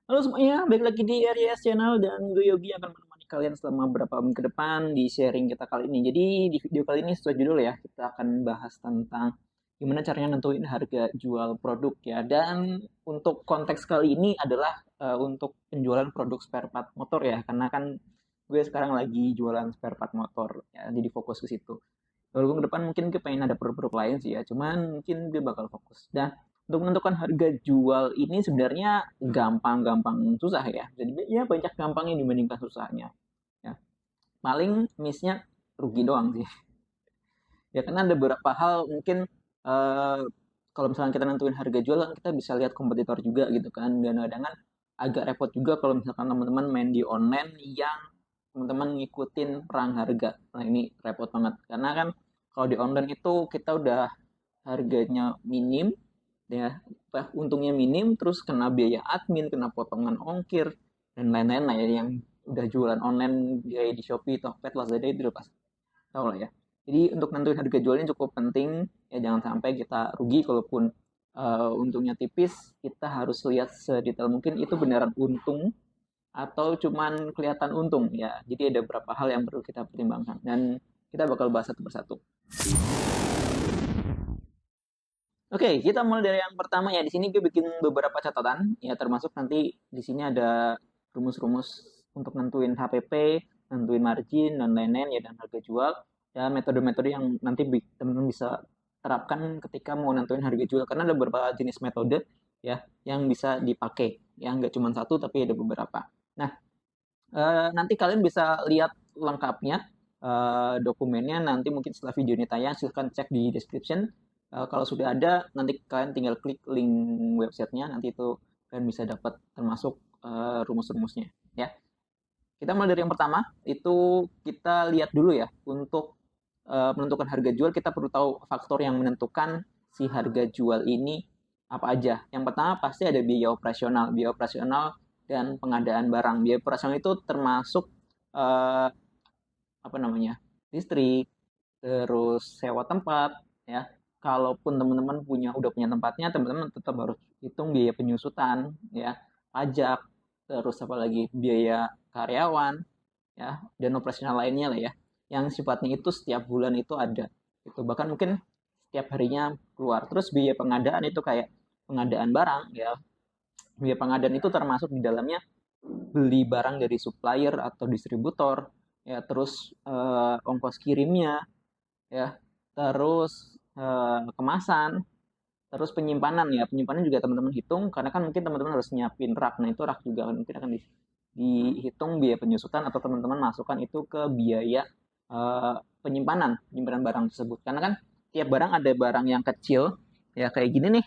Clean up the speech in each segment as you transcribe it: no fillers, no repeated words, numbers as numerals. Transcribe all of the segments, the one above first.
Halo semuanya, balik lagi di RYS Channel dan gue Yogi akan menemani kalian selama beberapa menit ke depan di sharing kita kali ini. Jadi di video kali ini sesuai judul ya, kita akan bahas tentang gimana caranya nentuin harga jual produk ya. Dan untuk konteks kali ini adalah untuk penjualan produk spare part motor ya, karena kan gue sekarang lagi jualan spare part motor ya, jadi fokus ke situ. Walaupun ke depan mungkin gue pengen ada produk-produk lain sih ya, cuman mungkin gue bakal fokus. Dan untuk menentukan harga jual ini sebenarnya gampang-gampang susah ya. Jadi ya banyak gampangnya dibandingkan susahnya. Ya. Paling miss-nya rugi doang sih. Ya karena ada beberapa hal mungkin eh, kalau misalnya kita nentuin harga jual kan kita bisa lihat kompetitor juga gitu kan. Dan kadang kan agak repot juga kalau misalkan teman-teman main di online yang teman-teman ngikutin perang harga. Nah ini repot banget. Karena kan kalau di online itu kita udah harganya minim ya untungnya minim terus kena biaya admin kena potongan ongkir dan lain-lain lah ya yang udah jualan online kayak di Shopee, Tokped, Lazada itu udah pasti tahu lah ya. Jadi untuk nentuin harga jualnya cukup penting ya, jangan sampai kita rugi kalaupun untungnya tipis. Kita harus lihat sedetail mungkin itu beneran untung atau cuman kelihatan untung ya. Jadi ada beberapa hal yang perlu kita pertimbangkan dan kita bakal bahas satu persatu. Oke, kita mulai dari yang pertama ya. Di sini gue bikin beberapa catatan ya, termasuk nanti di sini ada rumus-rumus untuk nentuin HPP, nentuin margin dan lain-lain ya, dan harga jual dan metode-metode yang nanti teman-teman bisa terapkan ketika mau nentuin harga jual, karena ada beberapa jenis metode ya yang bisa dipakai ya, nggak cuma satu tapi ada beberapa. Nah, nanti kalian bisa lihat lengkapnya dokumennya nanti mungkin setelah video ini tayang, silahkan cek di description. Kalau sudah ada nanti kalian tinggal klik link websitenya, nanti itu kalian bisa dapat termasuk rumus-rumusnya ya. Kita mulai dari yang pertama, itu kita lihat dulu ya, untuk menentukan harga jual kita perlu tahu faktor yang menentukan si harga jual ini apa aja. Yang pertama pasti ada biaya operasional dan pengadaan barang. Biaya operasional itu termasuk eh, apa namanya, listrik, terus sewa tempat ya. Kalaupun teman-teman udah punya tempatnya, teman-teman tetap harus hitung biaya penyusutan ya, pajak, terus apa lagi biaya karyawan ya, dan operasional lainnya lah ya, yang sifatnya itu setiap bulan itu ada, itu bahkan mungkin setiap harinya keluar. Terus biaya pengadaan itu kayak pengadaan barang ya, biaya pengadaan itu termasuk di dalamnya beli barang dari supplier atau distributor ya, terus ongkos kirimnya ya, terus kemasan, terus penyimpanan ya. Penyimpanan juga teman-teman hitung karena kan mungkin teman-teman harus nyiapin rak. Nah itu rak juga mungkin akan dihitung biaya penyusutan atau teman-teman masukkan itu ke biaya eh, penyimpanan barang tersebut. Karena kan tiap barang ada barang yang kecil ya kayak gini nih,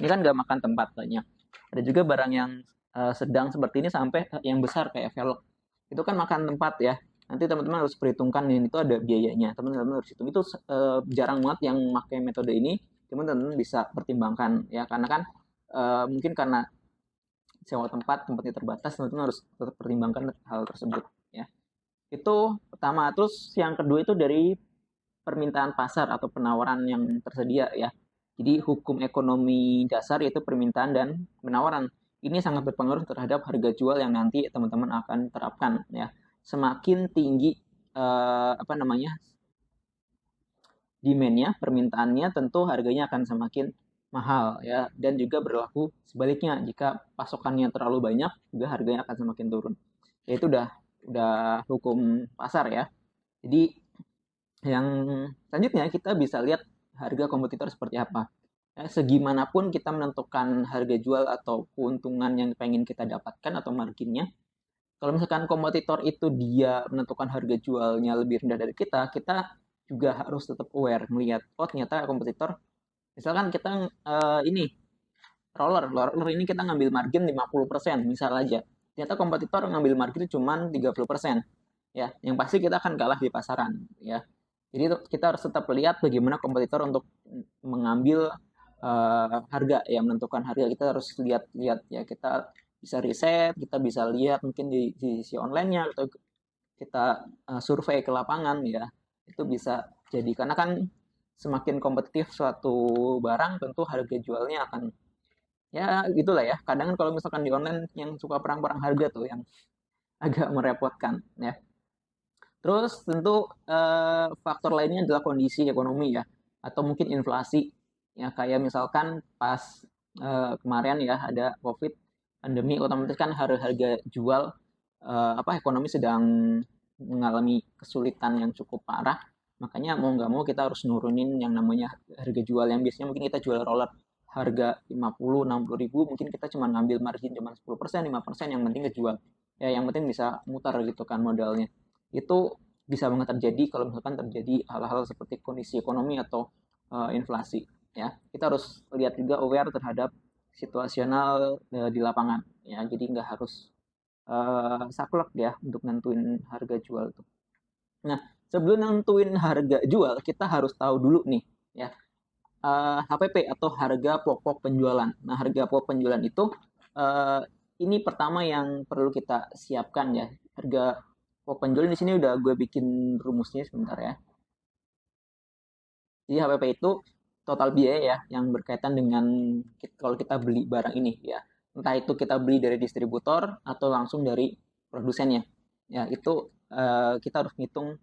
ini kan nggak makan tempat banyak. Ada juga barang yang sedang seperti ini sampai yang besar kayak velg, itu kan makan tempat ya. Nanti teman-teman harus perhitungkan ini, itu ada biayanya, teman-teman harus hitung. Itu jarang banget yang pakai metode ini, cuman teman-teman bisa pertimbangkan ya, karena kan mungkin karena sewa tempatnya terbatas, teman-teman harus tetap pertimbangkan hal tersebut ya. Itu pertama. Terus yang kedua itu dari permintaan pasar atau penawaran yang tersedia ya. Jadi hukum ekonomi dasar yaitu permintaan dan penawaran. Ini sangat berpengaruh terhadap harga jual yang nanti teman-teman akan terapkan ya. Semakin tinggi apa namanya, demand-nya, permintaannya, tentu harganya akan semakin mahal ya. Dan juga berlaku sebaliknya, jika pasokannya terlalu banyak, juga harganya akan semakin turun. Ya itu udah hukum pasar ya. Jadi yang selanjutnya kita bisa lihat harga kompetitor seperti apa. Ya, segimanapun kita menentukan harga jual atau keuntungan yang pengen kita dapatkan atau marginnya, kalau misalkan kompetitor itu dia menentukan harga jualnya lebih rendah dari kita, kita juga harus tetap aware melihat, oh ternyata kompetitor, misalkan kita ini roller ini kita ngambil margin 50% misal aja. Ternyata kompetitor ngambil margin cuma 30%. Ya, yang pasti kita akan kalah di pasaran ya. Jadi kita harus tetap lihat bagaimana kompetitor untuk mengambil harga ya, menentukan harga. Kita harus lihat-lihat ya, kita bisa riset, kita bisa lihat mungkin di sisi online-nya, atau kita survei ke lapangan ya. Itu bisa jadi, karena kan semakin kompetitif suatu barang tentu harga jualnya akan Ya gitulah ya. Kadang kan kalau misalkan di online yang suka perang-perang harga tuh yang agak merepotkan ya. Terus tentu faktor lainnya adalah kondisi ekonomi ya, atau mungkin inflasi. Ya kayak misalkan pas kemarin ya ada COVID pandemi, otomatis kan harga jual apa ekonomi sedang mengalami kesulitan yang cukup parah. Makanya mau nggak mau kita harus nurunin yang namanya harga jual yang biasanya mungkin kita jual roller harga 50 60 ribu, mungkin kita cuma ngambil margin cuma 10% 5%, yang penting kejual. Ya yang penting bisa mutar gitu kan modalnya. Itu bisa banget terjadi kalau misalkan terjadi hal-hal seperti kondisi ekonomi atau inflasi ya. Kita harus lihat juga aware terhadap situasional di lapangan ya. Jadi nggak harus saklek ya untuk nentuin harga jual tuh. Nah, sebelum nentuin harga jual, kita harus tahu dulu nih ya HPP atau harga pokok penjualan. Nah, harga pokok penjualan itu uh, ini pertama yang perlu kita siapkan ya. Harga pokok penjualan di sini udah gue bikin rumusnya sebentar ya. Jadi HPP itu total biaya ya yang berkaitan dengan kalau kita beli barang ini ya. Entah itu kita beli dari distributor atau langsung dari produsennya. Ya, itu kita harus ngitung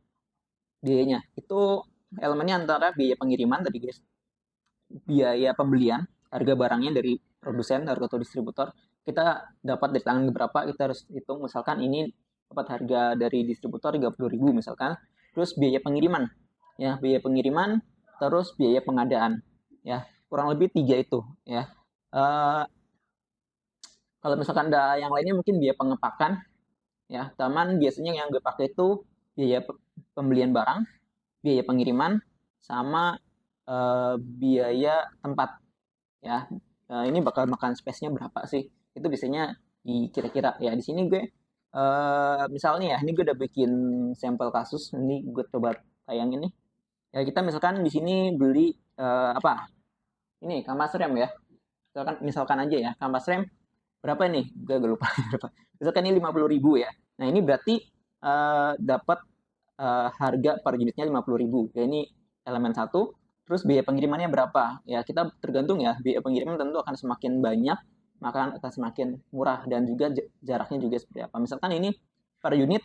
biayanya. Itu elemennya antara biaya pengiriman tadi guys, biaya pembelian, harga barangnya dari produsen atau distributor, kita dapat dari tangan berapa, kita harus hitung misalkan ini dapat harga dari distributor 30.000 misalkan, terus biaya pengiriman, ya biaya pengiriman, terus biaya pengadaan, ya kurang lebih tiga itu, ya. Uh, Kalau misalkan ada yang lainnya mungkin biaya pengepakan, ya. Taman biasanya yang gue pakai itu biaya pembelian barang, biaya pengiriman, sama biaya tempat ya. Ini bakal makan space-nya berapa sih, itu biasanya kira-kira ya. Di sini gue misalnya ya, ini gue udah bikin sampel kasus, ini gue coba tayangin nih ya. Kita misalkan di sini beli apa ini kanvas rem ya, misalkan aja ya kanvas rem berapa nih, gue lupa berapa, misalkan ini 50.000 ya. Nah ini berarti dapat harga per unitnya 50.000 ya. Ini elemen satu. Terus biaya pengirimannya berapa ya, kita tergantung ya, biaya pengiriman tentu akan semakin banyak maka akan semakin murah, dan juga jaraknya juga seperti apa. Misalkan ini per unit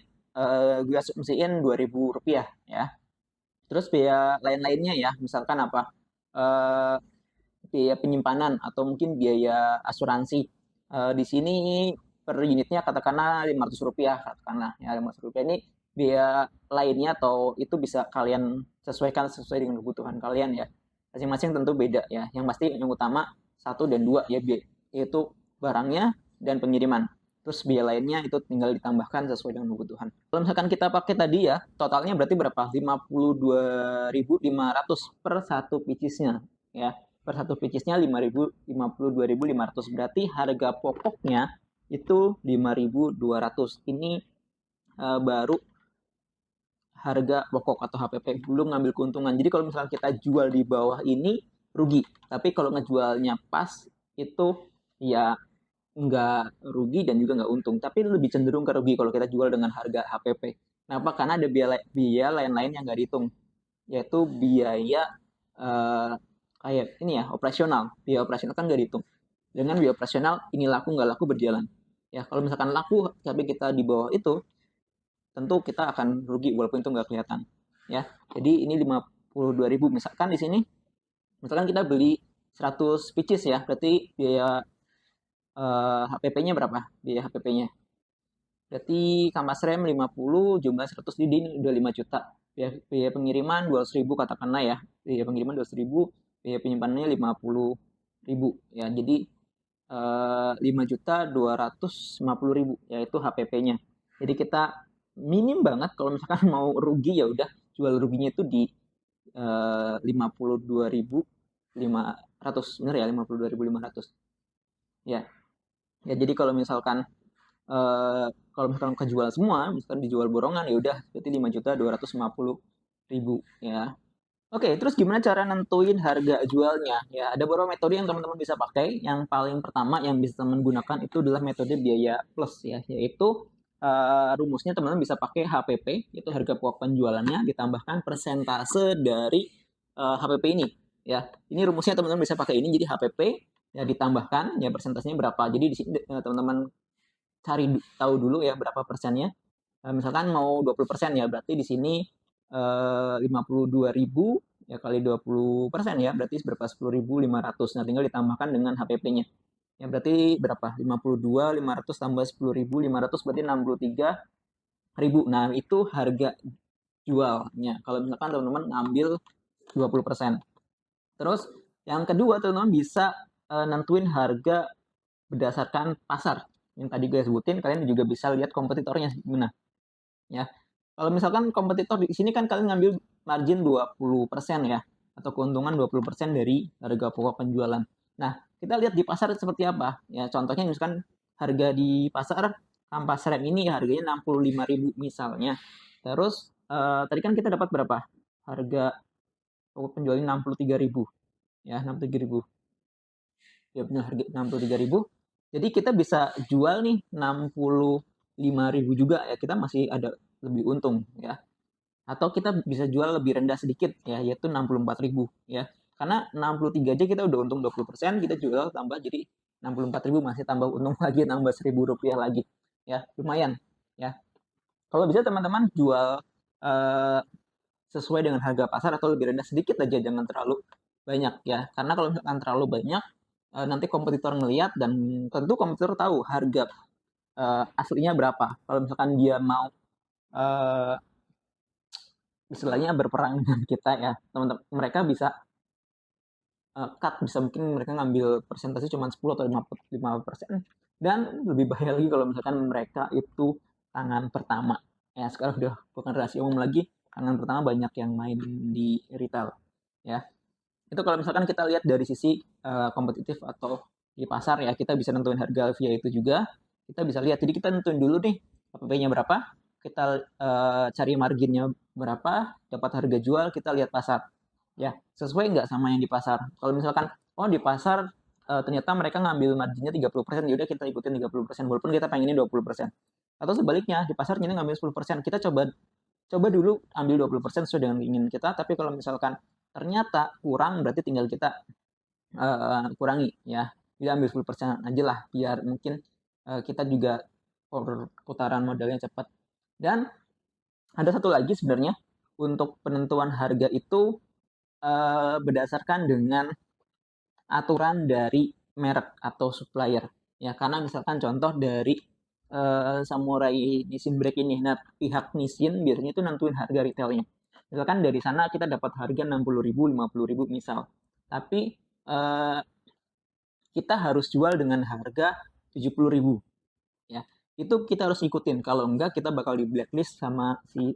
gue asumsiin 2.000 rupiah ya. Terus biaya lain-lainnya ya, misalkan apa, eh, biaya penyimpanan atau mungkin biaya asuransi. Di sini per unitnya katakanlah 500 rupiah, katakanlah ya 500 rupiah. Ini biaya lainnya atau itu bisa kalian sesuaikan sesuai dengan kebutuhan kalian ya. Masing-masing tentu beda ya. Yang pasti yang utama satu dan dua ya, yaitu barangnya dan pengiriman. Terus biaya lainnya itu tinggal ditambahkan sesuai dengan kebutuhan. Kalau misalkan kita pakai tadi ya, totalnya berarti berapa? 52.500 per satu pieces-nya ya. Per satu pieces-nya 52.500. Berarti harga pokoknya itu 5.200. Ini baru harga pokok atau HPP, belum ngambil keuntungan. Jadi kalau misalnya kita jual di bawah ini rugi, tapi kalau ngejualnya pas itu ya nggak rugi dan juga nggak untung, tapi lebih cenderung ke rugi kalau kita jual dengan harga HPP. Kenapa? Karena ada biaya lain-lain yang nggak dihitung, yaitu biaya eh, kayak ini ya, operasional. Biaya operasional kan nggak dihitung. Dengan biaya operasional ini laku nggak laku berjalan. Ya kalau misalkan laku tapi kita di bawah itu, tentu kita akan rugi walaupun itu nggak kelihatan. Ya, jadi ini 52.000 misalkan di sini. Misalkan kita beli 100 pieces ya, berarti biaya HPP-nya berapa? Biaya HPP-nya. Berarti kampas rem 50, jumlah 100 di ini udah 5 juta. Biaya pengiriman 200.000 katakanlah ya. Biaya pengiriman 200.000, biaya penyimpanannya 50.000 ya. Jadi 5.250.000 yaitu HPP-nya. Jadi kita minim banget kalau misalkan mau rugi ya udah jual ruginya itu di 52.500, bener ya, 52.500 ya. Ya jadi kalau misalkan kejual semua, misalkan dijual borongan ya udah berarti 5.250.000 ya. Oke, terus gimana cara nentuin harga jualnya? Ya, ada beberapa metode yang teman-teman bisa pakai. Yang paling pertama yang bisa teman gunakan itu adalah metode biaya plus ya, yaitu rumusnya teman-teman bisa pakai HPP, yaitu harga pokok penjualannya ditambahkan persentase dari HPP ini. Ya, ini rumusnya teman-teman bisa pakai ini. Jadi HPP ya ditambahkan ya persentasenya berapa. Jadi di sini teman-teman cari tahu dulu ya berapa persennya. Misalkan mau 20% ya, berarti di sini 52.000 ya kali 20% ya, berarti berapa? 10.500. Nah, tinggal ditambahkan dengan HPP-nya. Ya berarti berapa? 52.500 tambah 10.500 berarti 63.000. Nah, itu harga jualnya. Kalau misalkan teman-teman ngambil 20%. Terus yang kedua, teman-teman bisa nentuin harga berdasarkan pasar. Yang tadi gue sebutin, kalian juga bisa lihat kompetitornya gimana. Ya. Kalau misalkan kompetitor di sini kan kalian ngambil margin 20% ya, atau keuntungan 20% dari harga pokok penjualan. Nah, kita lihat di pasar seperti apa. Ya, contohnya misalkan harga di pasar kampas rem ini ya harganya 65.000 misalnya. Terus tadi kan kita dapat berapa? Harga pokok penjualan 63.000. Ya, 63.000. Ya benar, harga 63.000. Jadi kita bisa jual nih 65.000 juga ya, kita masih ada lebih untung ya. Atau kita bisa jual lebih rendah sedikit ya, yaitu 64.000 ya. Karena 63 aja kita udah untung 20%, kita jual tambah jadi 64.000, masih tambah untung lagi, tambah 1.000 rupiah lagi. Ya, lumayan ya. Kalau bisa teman-teman jual sesuai dengan harga pasar atau lebih rendah sedikit aja, jangan terlalu banyak ya. Karena kalau misalkan terlalu banyak, nanti kompetitor ngelihat dan tentu kompetitor tahu harga aslinya berapa. Kalau misalkan dia mau istilahnya berperang dengan kita ya, teman-teman, mereka bisa cut, bisa mungkin mereka ngambil persentase cuma 10 atau 5%. Dan lebih bahaya lagi kalau misalkan mereka itu tangan pertama. Ya, sekarang udah bukan rahasia umum lagi, tangan pertama banyak yang main di retail. Ya, itu kalau misalkan kita lihat dari sisi kompetitif atau di pasar ya, kita bisa nentuin harga via itu juga. Kita bisa lihat, jadi kita nentuin dulu nih HPP-nya berapa, kita cari marginnya berapa, dapat harga jual, kita lihat pasar. Ya, sesuai nggak sama yang di pasar. Kalau misalkan, oh di pasar ternyata mereka ngambil marginnya 30%, yaudah kita ikutin 30%, walaupun kita pengennya 20%. Atau sebaliknya, di pasar ini ngambil 10%, kita coba dulu ambil 20% sesuai dengan ingin kita, tapi kalau misalkan ternyata kurang, berarti tinggal kita kurangi ya. Jadi ambil 10% aja lah, biar mungkin kita juga putaran modalnya cepat. Dan ada satu lagi sebenarnya, untuk penentuan harga itu berdasarkan dengan aturan dari merek atau supplier. Ya, karena misalkan contoh dari Samurai Nissin Brake ini. Nah, pihak Nissin biasanya itu nentuin harga retailnya. Misalkan dari sana kita dapat harga 60.000, 50.000 misal. Tapi kita harus jual dengan harga 70.000. Ya, itu kita harus ikutin. Kalau enggak, kita bakal di blacklist sama si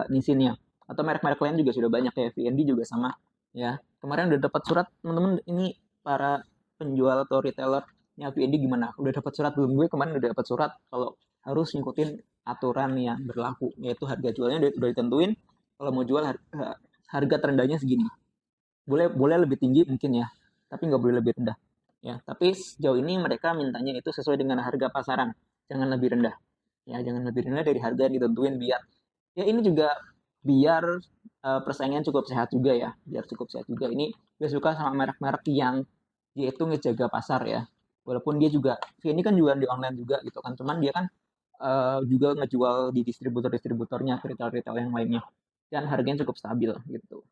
Nissinnya. Atau merek-merek lain juga sudah banyak ya, VND juga sama. Ya, kemarin udah dapat surat, teman-teman. Ini para penjual atau retailernya VND gimana? Udah dapat surat belum? Gue kemarin udah dapat surat kalau harus ngikutin aturan yang berlaku, yaitu harga jualnya udah ditentuin. Kalau mau jual harga terendahnya segini. Boleh lebih tinggi mungkin ya, tapi nggak boleh lebih rendah. Ya, tapi sejauh ini mereka mintanya itu sesuai dengan harga pasaran, jangan lebih rendah. Ya, jangan lebih rendah dari harga yang ditentuin, biar ya ini juga biar persaingan cukup sehat juga ya, biar cukup sehat juga. Ini gue suka sama merek-merek yang dia itu ngejaga pasar ya. Walaupun dia juga, ini kan jualan di online juga gitu kan, cuman dia kan juga ngejual di distributor-distributornya, retail-retail yang lainnya, dan harganya cukup stabil gitu.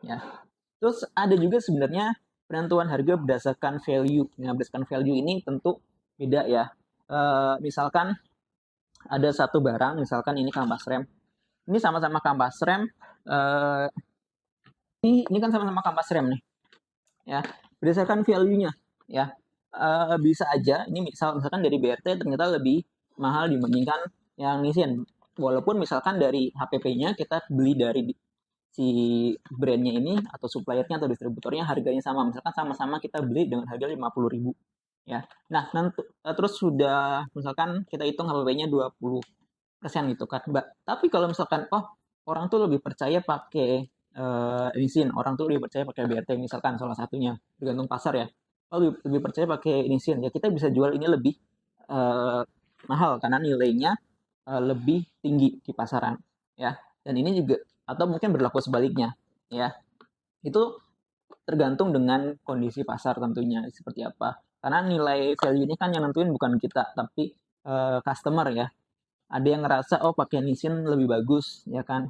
Ya, terus ada juga sebenarnya penentuan harga berdasarkan value. Nah, berdasarkan value ini tentu beda ya. Misalkan ada satu barang, misalkan ini kampas rem. Ini sama-sama kampas rem. Ini kan sama-sama kampas rem nih. Ya, berdasarkan value-nya. Ya, bisa aja. Ini misalkan dari BRT ternyata lebih mahal dibandingkan yang Nissin. Walaupun misalkan dari HPP-nya kita beli dari si brandnya ini atau suppliernya atau distributornya harganya sama, misalkan sama-sama kita beli dengan harga 50.000 ya. Nah, nanti terus sudah misalkan kita hitung HPP-nya 20% gitu kan, Mbak. Tapi kalau misalkan orang tuh lebih percaya pakai Nissin, orang tuh lebih percaya pakai BRT misalkan, salah satunya, tergantung pasar ya. Lebih percaya pakai Nissin ya, kita bisa jual ini lebih mahal karena nilainya lebih tinggi di pasaran ya. Dan ini juga, atau mungkin berlaku sebaliknya ya, itu tergantung dengan kondisi pasar tentunya seperti apa. Karena nilai value ini kan yang nentuin bukan kita, tapi customer ya. Ada yang ngerasa oh pakai Nissin lebih bagus, ya kan?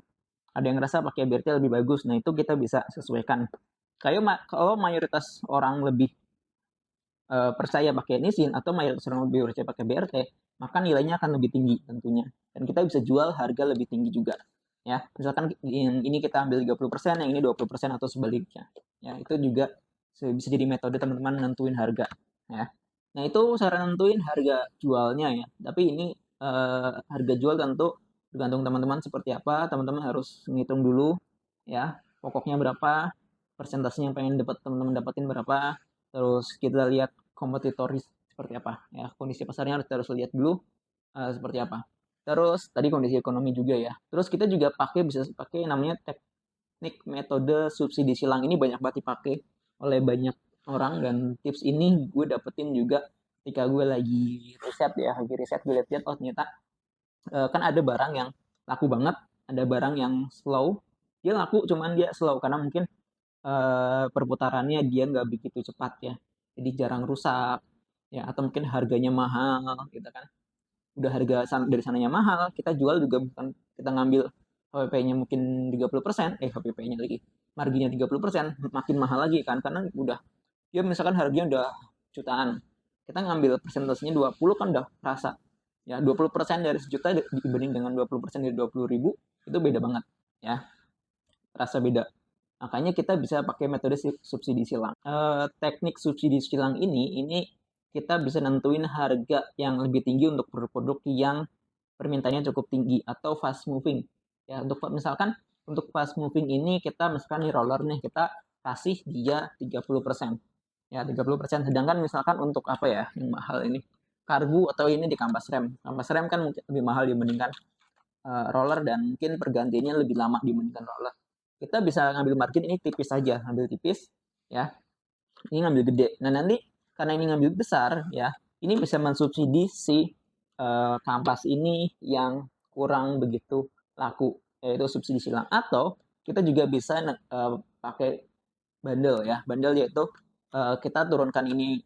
Ada yang ngerasa pakai BRT lebih bagus. Nah itu kita bisa sesuaikan. Kalau mayoritas orang lebih percaya pakai Nissin atau mayoritas orang lebih percaya pakai BRT, maka nilainya akan lebih tinggi tentunya. Dan kita bisa jual harga lebih tinggi juga. Ya, misalkan yang ini kita ambil 30%, yang ini 20% atau sebaliknya. Ya, itu juga bisa jadi metode teman-teman nentuin harga. Ya. Nah, itu cara nentuin harga jualnya ya. Tapi ini harga jual tentu tergantung teman-teman seperti apa. Teman-teman harus ngitung dulu ya, pokoknya berapa, persentase yang pengen dapat teman-teman dapatin berapa. Terus kita lihat kompetitor seperti apa ya, kondisi pasarnya harus lihat dulu seperti apa. Terus tadi kondisi ekonomi juga ya. Terus kita juga bisa pakai namanya teknik metode subsidi silang. Ini banyak banget dipakai oleh banyak orang, dan tips ini gue dapetin juga ketika gue lagi riset ya. Lagi riset gue lihat-lihat oh ternyata kan ada barang yang laku banget, ada barang yang slow. Dia laku cuman dia slow karena mungkin perputarannya dia nggak begitu cepat ya. Jadi jarang rusak ya, atau mungkin harganya mahal gitu kan. Udah harga dari sananya mahal, kita jual juga bukan kita ngambil HPP-nya mungkin 30%, HPP-nya lagi marginnya 30%, makin mahal lagi kan, karena udah dia misalkan harganya udah jutaan, kita ngambil persentasenya 20 kan udah rasa ya. 20% dari sejuta dibanding dengan 20% dari 20.000 itu beda banget ya, rasa beda. Makanya kita bisa pakai metode subsidi silang. Teknik subsidi silang ini kita bisa nentuin harga yang lebih tinggi untuk produk-produk yang permintaannya cukup tinggi atau fast moving. Ya, untuk misalkan untuk fast moving ini kita misalkan di roller nih, kita kasih dia 30%. Ya, 30%. Sedangkan misalkan untuk apa ya yang mahal ini? Karbu atau ini di kampas rem. Kampas rem kan mungkin lebih mahal dibandingkan roller, dan mungkin pergantiannya lebih lama dibandingkan roller. Kita bisa ngambil margin ini tipis saja, ngambil tipis ya. Ini ngambil gede. Nah, nanti karena ini ngambil besar ya, ini bisa mensubsidi si kampas ini yang kurang begitu laku, yaitu subsidi silang. Atau kita juga bisa pakai bandel ya. Bandel yaitu kita turunkan ini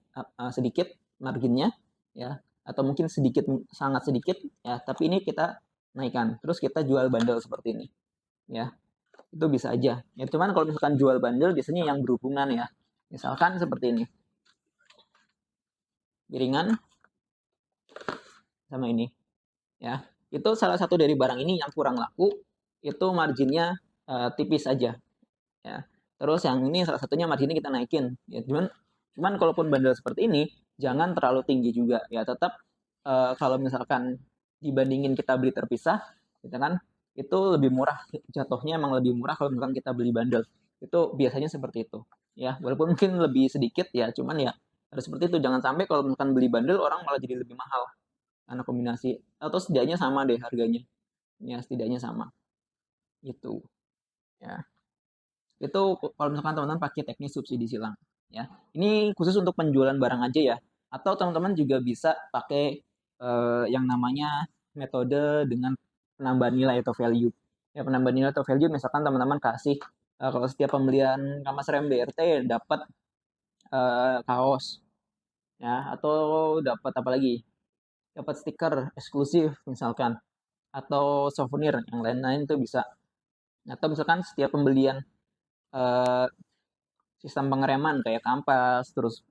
sedikit marginnya ya, atau mungkin sedikit, sangat sedikit ya, tapi ini kita naikkan. Terus kita jual bandel seperti ini ya. Itu bisa aja. Ya, cuman kalau misalkan jual bandel biasanya yang berhubungan ya. Misalkan seperti ini. Piringan sama ini. Ya. Itu salah satu dari barang ini yang kurang laku, itu marginnya tipis aja. Ya. Terus yang ini salah satunya marginnya kita naikin. Ya, cuman kalaupun bandel seperti ini, jangan terlalu tinggi juga. Ya, tetap kalau misalkan dibandingin kita beli terpisah, gitu kan, itu lebih murah, jatuhnya emang lebih murah kalau misalkan kita beli bundle. Itu biasanya seperti itu ya, walaupun mungkin lebih sedikit ya, cuman ya harus seperti itu. Jangan sampai kalau misalkan beli bundle orang malah jadi lebih mahal karena kombinasi, atau setidaknya sama deh harganya ya, setidaknya sama itu ya. Itu kalau misalkan teman-teman pakai teknik subsidi silang ya. Ini khusus untuk penjualan barang aja ya, atau teman-teman juga bisa pakai yang namanya metode dengan penambahan nilai atau value. Ya, penambahan nilai atau value misalkan teman-teman kasih kalau setiap pembelian kampas rem BRT dapat kaos ya, atau dapat apa lagi? Dapat stiker eksklusif misalkan, atau souvenir yang lain-lain itu bisa. Atau misalkan setiap pembelian eh, sistem pengereman kayak kampas, terus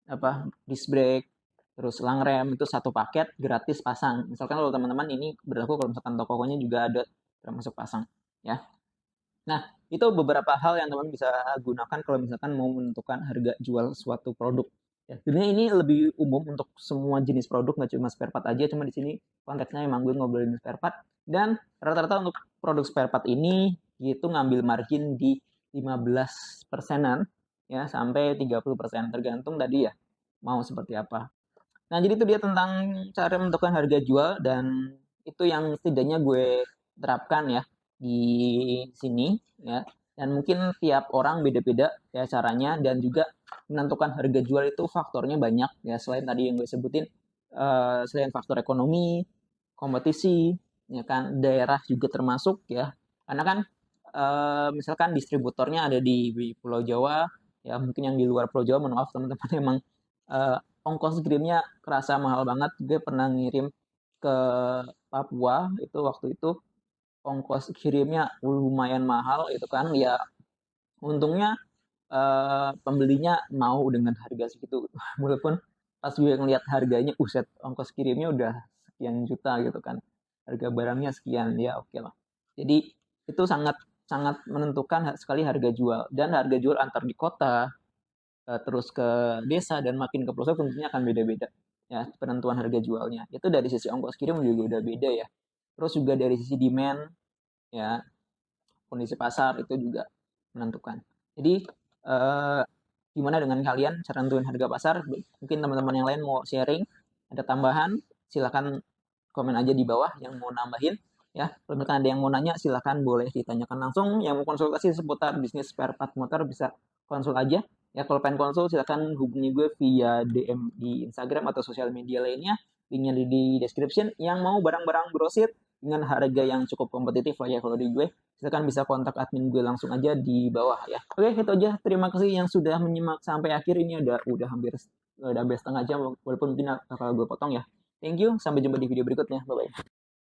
apa disc brake, terus selang rem, itu satu paket gratis pasang. Misalkan kalau teman-teman ini berlaku kalau misalkan tokonya juga ada termasuk pasang ya. Nah, itu beberapa hal yang teman bisa gunakan kalau misalkan mau menentukan harga jual suatu produk. Ya, sebenarnya ini lebih umum untuk semua jenis produk, nggak cuma spare part aja. Cuma di sini konteksnya emang gue ngobrolin spare part. Dan rata-rata untuk produk spare part ini itu ngambil margin di 15%-an ya sampai 30%, tergantung tadi ya mau seperti apa. Nah, jadi itu dia tentang cara menentukan harga jual, dan itu yang setidaknya gue terapkan ya di sini ya. Dan mungkin tiap orang beda-beda ya caranya, dan juga menentukan harga jual itu faktornya banyak ya, selain tadi yang gue sebutin, selain faktor ekonomi, kompetisi, ya kan, daerah juga termasuk ya. Karena kan misalkan distributornya ada di Pulau Jawa, Ya mungkin yang di luar Pulau Jawa, mohon maaf teman-teman, emang ongkos kirimnya kerasa mahal banget. Gue pernah ngirim ke Papua itu waktu itu ongkos kirimnya lumayan mahal itu kan. Ya untungnya pembelinya mau dengan harga segitu. Walaupun pas gue ngeliat harganya, set ongkos kirimnya udah sekian juta gitu kan. Harga barangnya sekian, ya oke lah. Jadi itu sangat sangat menentukan sekali harga jual, dan harga jual antar di kota terus ke desa dan makin ke pelosok tentunya akan beda-beda ya penentuan harga jualnya. Itu dari sisi ongkos kirim juga udah beda ya. Terus juga dari sisi demand ya, kondisi pasar itu juga menentukan. Jadi eh, gimana dengan kalian cara nentuin harga pasar? Mungkin teman-teman yang lain mau sharing, ada tambahan, silakan komen aja di bawah yang mau nambahin ya. Kalau misalkan ada yang mau nanya silakan boleh ditanyakan langsung. Yang mau konsultasi seputar bisnis spare part motor bisa konsul aja ya. Kalau pengen konsul silakan hubungi gue via DM di Instagram atau sosial media lainnya, linknya di description. Yang mau barang-barang brosir dengan harga yang cukup kompetitif lah ya kalau di gue, silakan bisa kontak admin gue langsung aja di bawah ya. Oke, itu aja. Terima kasih yang sudah menyimak sampai akhir. Ini udah hampir setengah jam, walaupun mungkin bakal gue potong ya. Thank you, sampai jumpa di video berikutnya. Bye-bye.